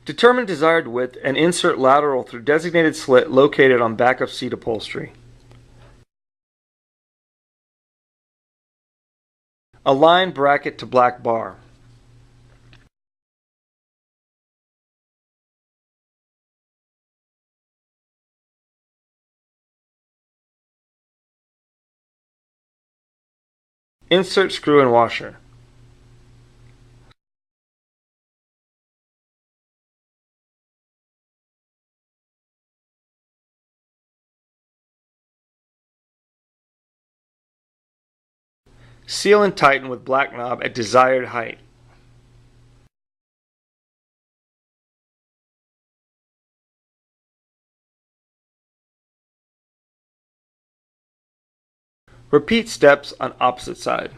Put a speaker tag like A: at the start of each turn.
A: Determine desired width and insert lateral through designated slit located on back of seat upholstery. Align bracket to black bar. Insert screw and washer. Seal and tighten with black knob at desired height. Repeat steps on opposite side.